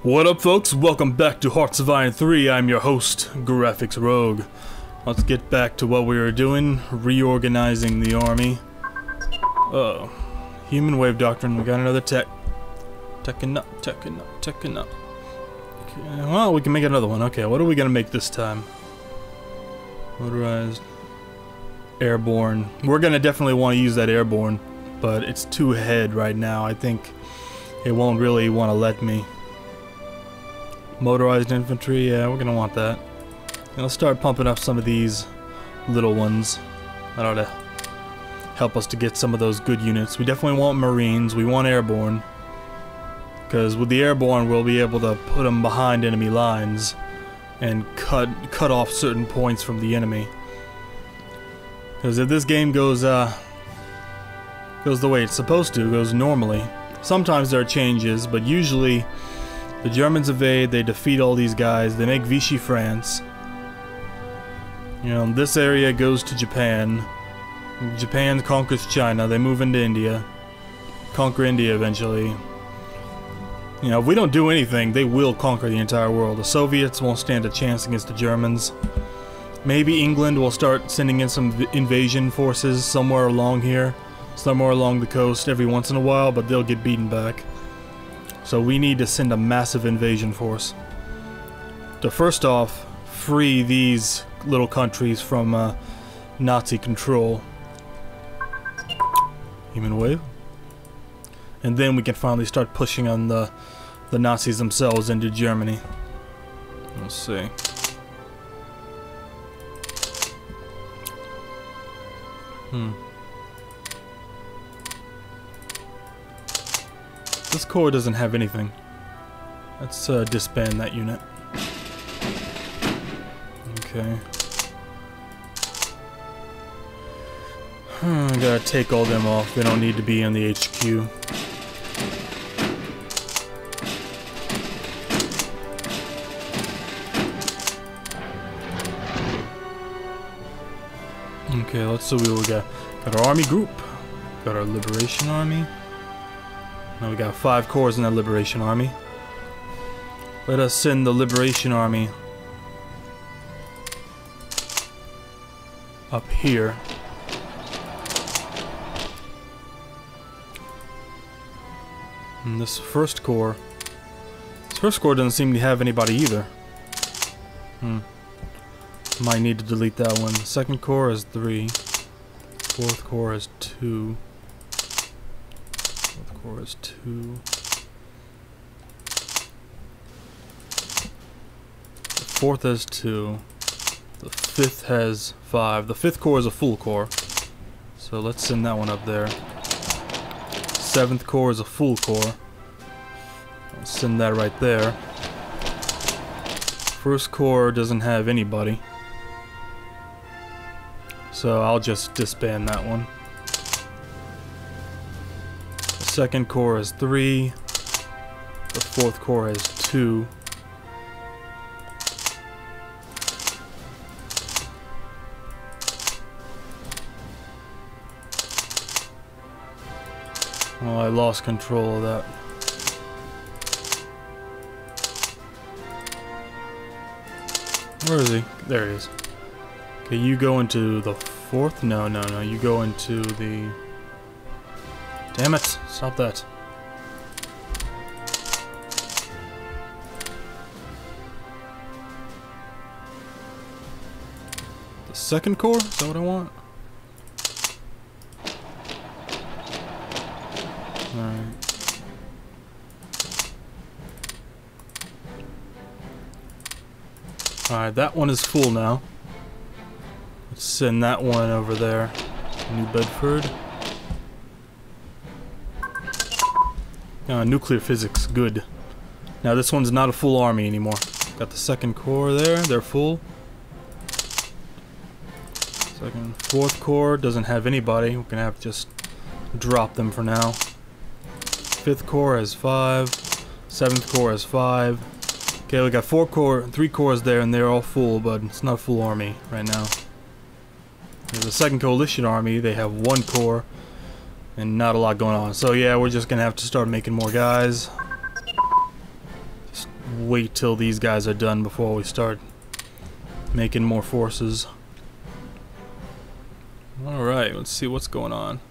What up, folks? Welcome back to Hearts of Iron 3. I'm your host, Graphics Rogue. Let's get back to what we were doing, reorganizing the army. Human wave doctrine. We got another tech. Teching up. Okay, well, we can make another one. Okay, what are we gonna make this time? Motorized. Airborne. We're gonna definitely want to use that airborne, but it's too ahead right now. I think it won't really want to let me. Motorized infantry, yeah, we're gonna want that. And let's start pumping up some of these little ones. That ought to help us to get some of those good units. We definitely want Marines, we want airborne. Because with the airborne, we'll be able to put them behind enemy lines and cut off certain points from the enemy. Because if this game goes the way it's supposed to, goes normally, sometimes there are changes, but usually the Germans invade, they defeat all these guys, they make Vichy France. You know, this area goes to Japan. Japan conquers China, they move into India. Conquer India eventually. You know, if we don't do anything, they will conquer the entire world. The Soviets won't stand a chance against the Germans. Maybe England will start sending in some invasion forces somewhere along here. Somewhere along the coast every once in a while, but they'll get beaten back. So we need to send a massive invasion force to first off free these little countries from Nazi control. Human wave. And then we can finally start pushing on the Nazis themselves into Germany. Let's see. This corps doesn't have anything. Let's disband that unit. Okay. I gotta take all them off. They don't need to be in the HQ. Okay, let's see what we got. Got our army group. Got our liberation army. Now we got 5 corps in that liberation army. Let us send the liberation army up here. And this first corps doesn't seem to have anybody either. Might need to delete that one. The second corps is 3. Fourth corps is 2. Fourth corps is 2. The fourth has 2. The fifth has 5. The fifth corps is a full corps, so let's send that one up there. Seventh corps is a full corps. Let's send that right there. First corps doesn't have anybody, so I'll just disband that one. The second corps is 3. The fourth corps has 2. Well, I lost control of that. Where is he? There he is. Okay, you go into the fourth? No. You go into the... Damn it! Stop that. The second corps? Is that what I want? Alright. Alright, that one is full now. Let's send that one over there. New Bedford. Nuclear physics, good. Now this one's not a full army anymore. Got the second corps there, they're full. Fourth corps doesn't have anybody. We're gonna have to just drop them for now. Fifth corps has 5. Seventh corps has 5. Okay, we got 3 corps there, and they're all full, but it's not a full army right now. There's a second coalition army. They have 1 corps, and not a lot going on. So yeah, we're just gonna have to start making more guys. Just wait till these guys are done before we start making more forces. Alright, let's see what's going on.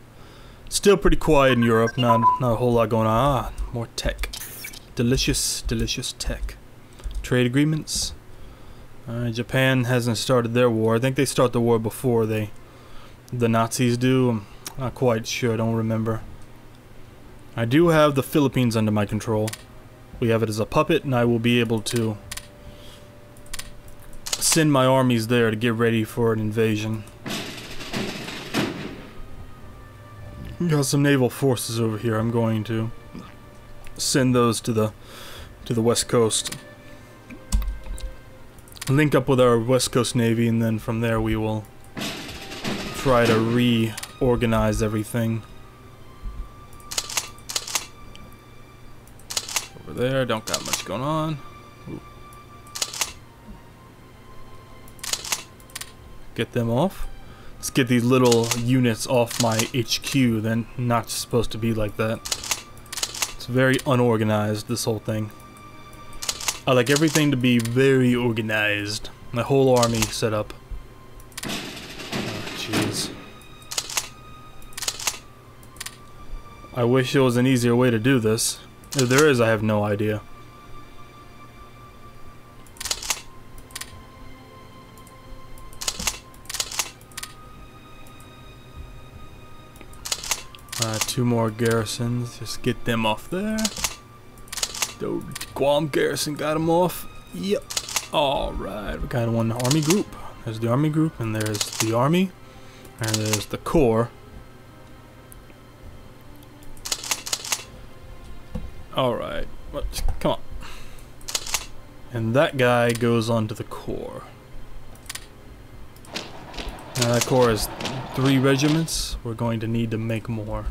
Still pretty quiet in Europe, not a whole lot going on. Ah, more tech. Delicious, delicious tech. Trade agreements. Japan hasn't started their war. I think they start the war before the Nazis do. I'm not quite sure, I don't remember. I do have the Philippines under my control. We have it as a puppet, and I will be able to send my armies there to get ready for an invasion. Got some naval forces over here. I'm going to send those to the west coast. Link up with our west coast navy, and then from there we will try to reorganize everything. Over there, don't got much going on. Ooh. Get them off. Let's get these little units off my HQ. They're not supposed to be like that. It's very unorganized, this whole thing. I like everything to be very organized. My whole army set up. Oh, jeez. I wish there was an easier way to do this. If there is, I have no idea. Two more garrisons. Just get them off there. The Guam garrison got them off. Yep. Alright, we got one army group. There's the army group, and there's the army. And there's the corps. Alright, come on. And that guy goes on to the corps. Now that corps has 3 regiments. We're going to need to make more.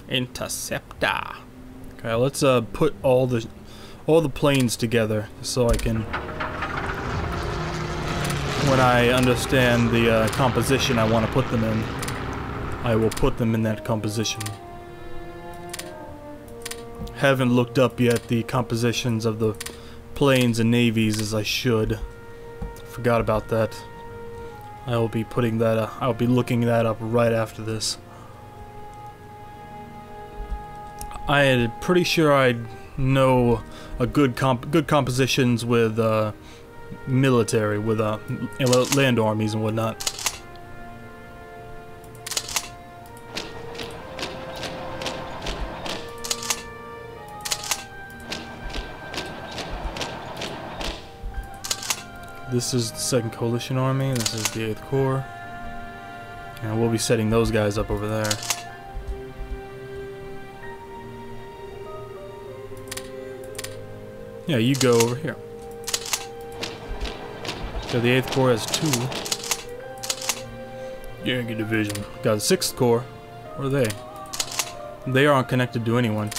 Interceptor. Okay, let's put all the planes together so I can, when I understand the composition I want to put them in, I will put them in that composition. Haven't looked up yet the compositions of the planes and navies as I should. Forgot about that. I will be putting that. I'll be looking that up right after this. I am pretty sure I know a good compositions with military, with land armies and whatnot. This is the 2nd Coalition Army, this is the 8th Corps. And we'll be setting those guys up over there. Yeah, you go over here. So the 8th Corps has 2. Yankee Division. Got the 6th Corps. Where are they? They aren't connected to anyone.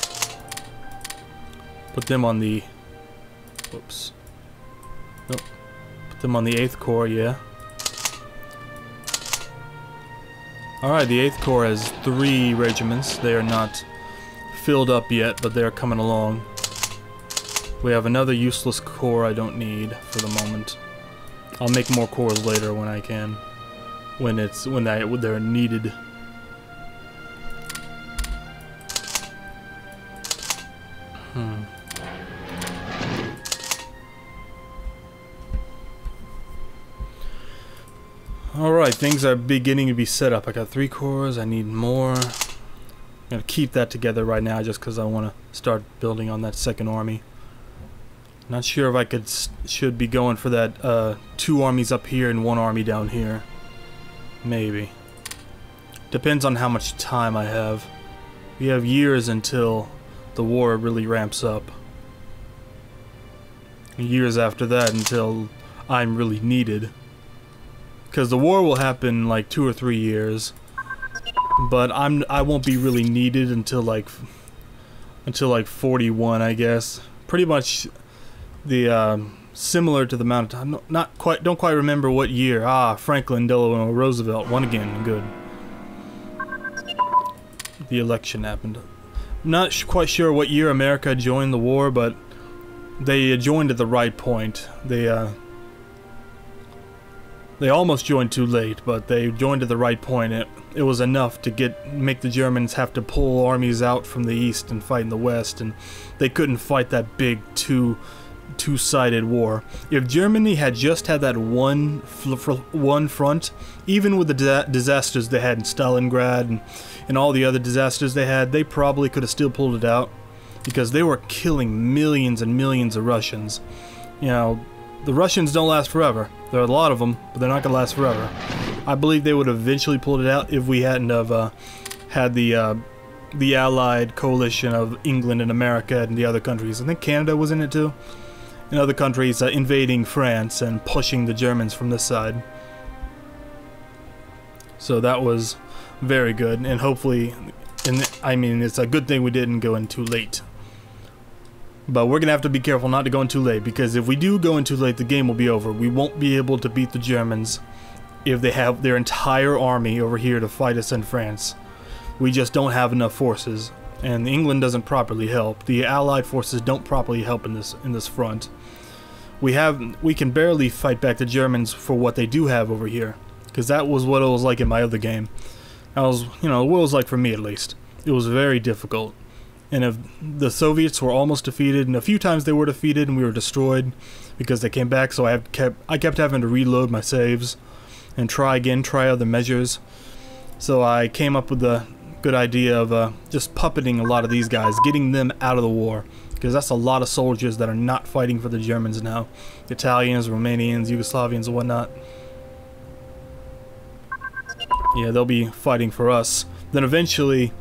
Put them on the... Whoops. Nope. Put them on the 8th Corps, yeah. Alright, the 8th Corps has 3 regiments. They are not filled up yet, but they are coming along. We have another useless corps I don't need for the moment. I'll make more corps later when I can. When they're needed. Alright, things are beginning to be set up. I got 3 corps, I need more. I'm gonna keep that together right now just because I want to start building on that 2nd army. Not sure if I should be going for that 2 armies up here and 1 army down here. Maybe. Depends on how much time I have. We have years until the war really ramps up. Years after that until I'm really needed. Because the war will happen in like 2 or 3 years. But I won't be really needed until like 41, I guess. Pretty much the similar to the amount of time. Don't quite remember what year. Franklin Delano Roosevelt won again. Good. the election happened. Not quite sure what year America joined the war, but they joined at the right point. They almost joined too late, but they joined at the right point. It was enough to make the Germans have to pull armies out from the east and fight in the west, and they couldn't fight that big two-sided war. If Germany had just had that one front, even with the disasters they had in Stalingrad and all the other disasters they had, they probably could have still pulled it out, because they were killing millions and millions of Russians. You know, the Russians don't last forever. There are a lot of them, but they're not going to last forever. I believe they would have eventually pulled it out if we hadn't have had the Allied coalition of England and America and the other countries. I think Canada was in it too. And other countries invading France and pushing the Germans from this side. So that was very good, and hopefully, I mean, it's a good thing we didn't go in too late. But we're gonna have to be careful not to go in too late, because if we do go in too late, the game will be over. We won't be able to beat the Germans if they have their entire army over here to fight us in France. We just don't have enough forces, and England doesn't properly help. The Allied forces don't properly help in this front. We can barely fight back the Germans for what they do have over here, because that was what it was like in my other game. That was, you know, what it was like for me at least. It was very difficult. And if the Soviets were almost defeated, and a few times they were defeated and we were destroyed because they came back, so I kept having to reload my saves and try other measures. So I came up with the good idea of just puppeting a lot of these guys, getting them out of the war, because that's a lot of soldiers that are not fighting for the Germans now. Italians, Romanians, Yugoslavians, and whatnot. Yeah, they'll be fighting for us. Then eventually,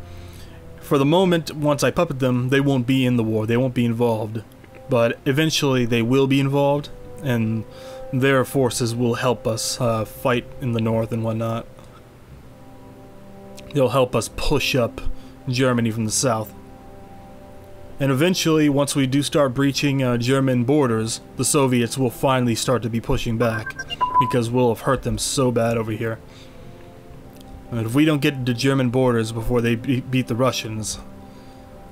for the moment, once I puppet them, they won't be in the war, they won't be involved. But eventually they will be involved, and their forces will help us fight in the north and whatnot. They'll help us push up Germany from the south. And eventually, once we do start breaching German borders, the Soviets will finally start to be pushing back, because we'll have hurt them so bad over here. And if we don't get to German borders before they beat the Russians,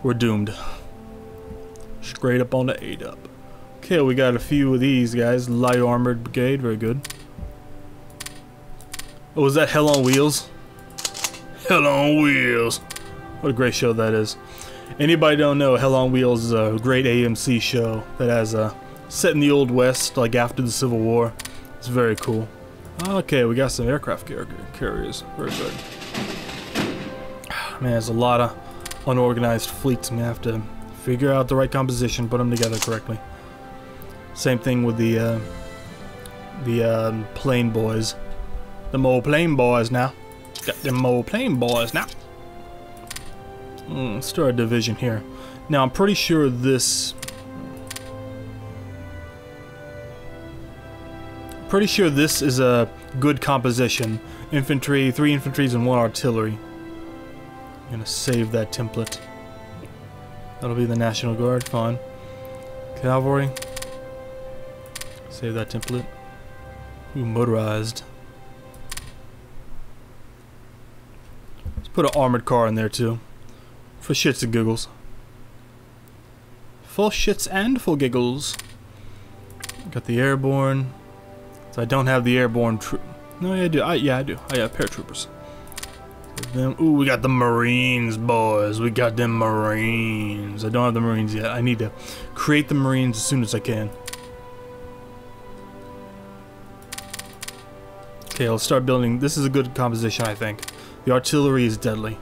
we're doomed. Straight up on the A-dub. Okay, we got a few of these guys. Light Armored Brigade, very good. Oh, was that Hell on Wheels? Hell on Wheels! What a great show that is. Anybody don't know, Hell on Wheels is a great AMC show that has set in the Old West, like after the Civil War. It's very cool. Okay, we got some aircraft carriers. Very good. Man, there's a lot of unorganized fleets. I'm gonna have to figure out the right composition, put them together correctly. Same thing with the plane boys. Them old plane boys now. Got them old plane boys now. Let's start a division here. Now, I'm pretty sure this... Pretty sure this is a good composition. Infantry, 3 infantries, and 1 artillery. I'm gonna save that template. That'll be the National Guard, fine. Cavalry. Save that template. Ooh, motorized. Let's put an armored car in there too. For shits and giggles. For shits and for giggles. Got the airborne. So I don't have the airborne No, yeah, I do. Yeah, I do. I have paratroopers. Them. Ooh, we got the Marines, boys. We got them Marines. I don't have the Marines yet. I need to create the Marines as soon as I can. Okay, let's start building. This is a good composition, I think. The artillery is deadly.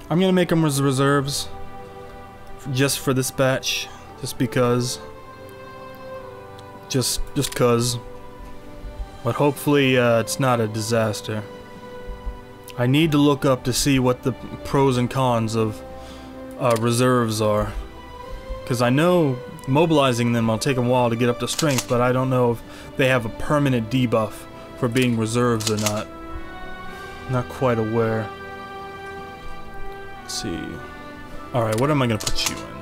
I'm gonna make them as reserves. Just for this batch. Just because. Just cause. But hopefully it's not a disaster. I need to look up to see what the pros and cons of reserves are. Because I know mobilizing them will take a while to get up to strength, but I don't know if they have a permanent debuff for being reserves or not. Not quite aware. Let's see. Alright, what am I going to put you in?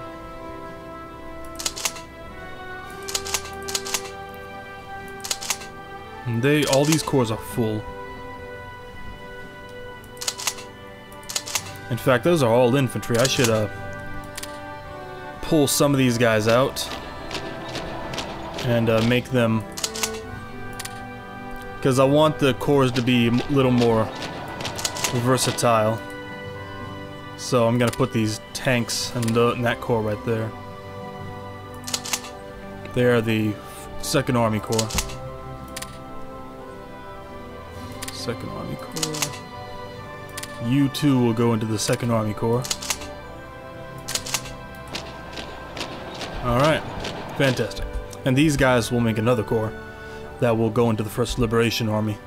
All these cores are full. In fact, those are all infantry. I should pull some of these guys out and make them, because I want the cores to be a little more versatile. So I'm gonna put these tanks in that core right there. They are the 2nd Army Corps. 2nd Army Corps. You too will go into the 2nd Army Corps. Alright, fantastic. And these guys will make another corps that will go into the 1st Liberation Army.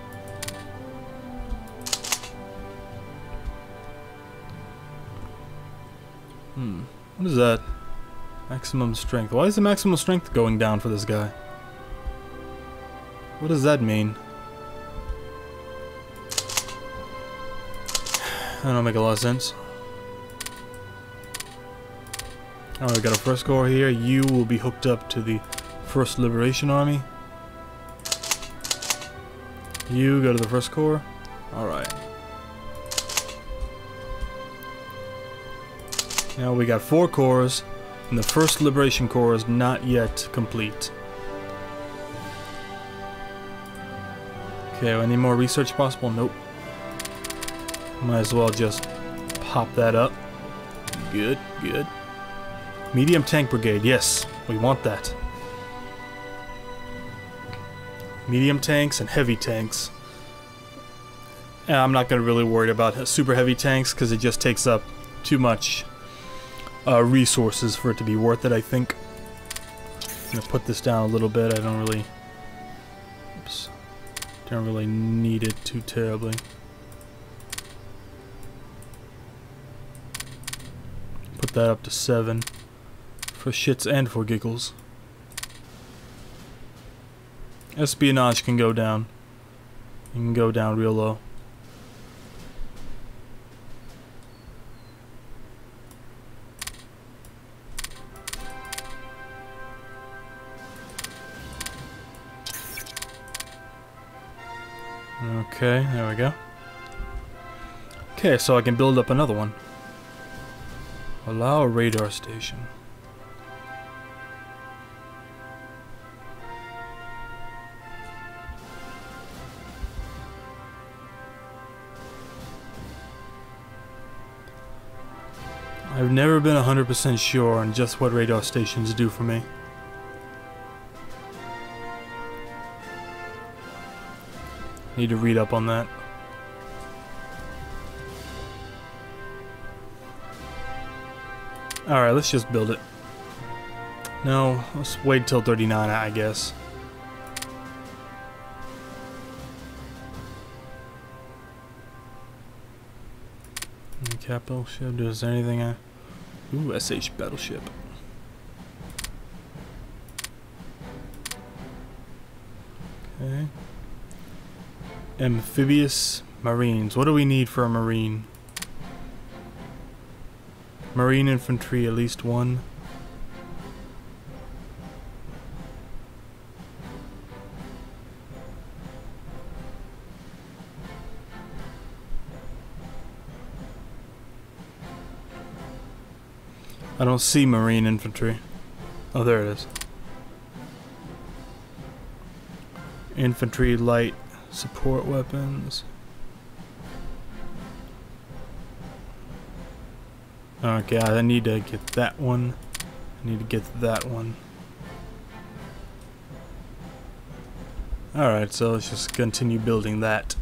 What is that? Maximum strength. Why is the maximum strength going down for this guy? What does that mean? That don't make a lot of sense. Alright, we got our 1st Corps here. You will be hooked up to the 1st Liberation Army. You go to the 1st Corps. Alright. Now we got 4 corps, and the 1st Liberation Corps is not yet complete. Okay, any more research possible? Nope. Might as well just pop that up. Good, good. Medium Tank Brigade, yes, we want that. Medium tanks and heavy tanks. And I'm not going to really worry about super heavy tanks because it just takes up too much resources for it to be worth it, I think. I'm going to put this down a little bit. I don't really... Oops. Don't really need it too terribly. Put that up to 7. For shits and for giggles. Espionage can go down. You can go down real low. Okay, there we go. Okay, so I can build up another one. Allow a radar station. I've never been 100% sure on just what radar stations do for me. Need to read up on that. Alright, let's just build it. No, let's wait till 39, I guess. Capital ship, is there anything Ooh, SH battleship. Okay. Amphibious Marines. What do we need for a Marine? Marine infantry, at least 1. I don't see Marine infantry. Oh, there it is. Infantry, light, support weapons. Okay, I need to get that one. I need to get that one. Alright, so let's just continue building that.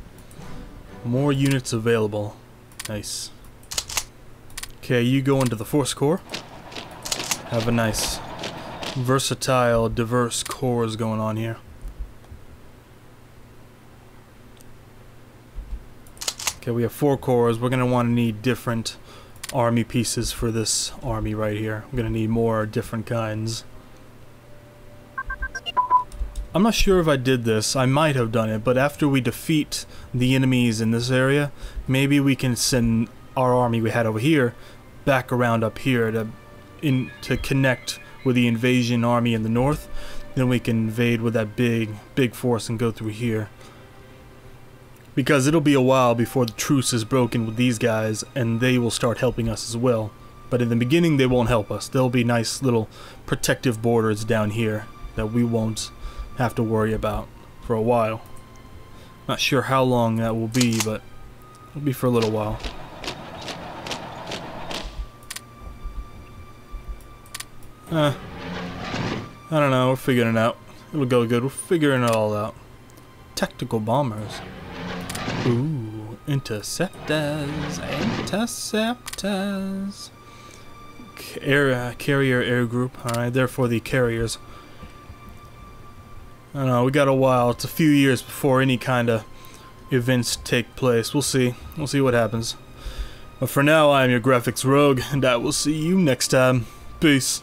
More units available. Nice. Okay, you go into the Force Corps. Have a nice, versatile, diverse corps going on here. Okay, we have 4 corps. We're going to want to need different army pieces for this army right here. We're going to need more different kinds. I'm not sure if I did this. I might have done it, but after we defeat the enemies in this area, maybe we can send our army we had over here back around up here to connect with the invasion army in the north. Then we can invade with that big force and go through here. Because it'll be a while before the truce is broken with these guys, and they will start helping us as well. But in the beginning, they won't help us. There'll be nice little protective borders down here that we won't have to worry about for a while. Not sure how long that will be, but it'll be for a little while. I don't know, we're figuring it out. It'll go good, we're figuring it all out. Tactical bombers. Ooh, interceptors, interceptors. Carrier air group, alright, therefore the carriers. I don't know, we got a while, it's a few years before any kind of events take place. We'll see what happens. But for now, I am your graphics rogue, and I will see you next time. Peace.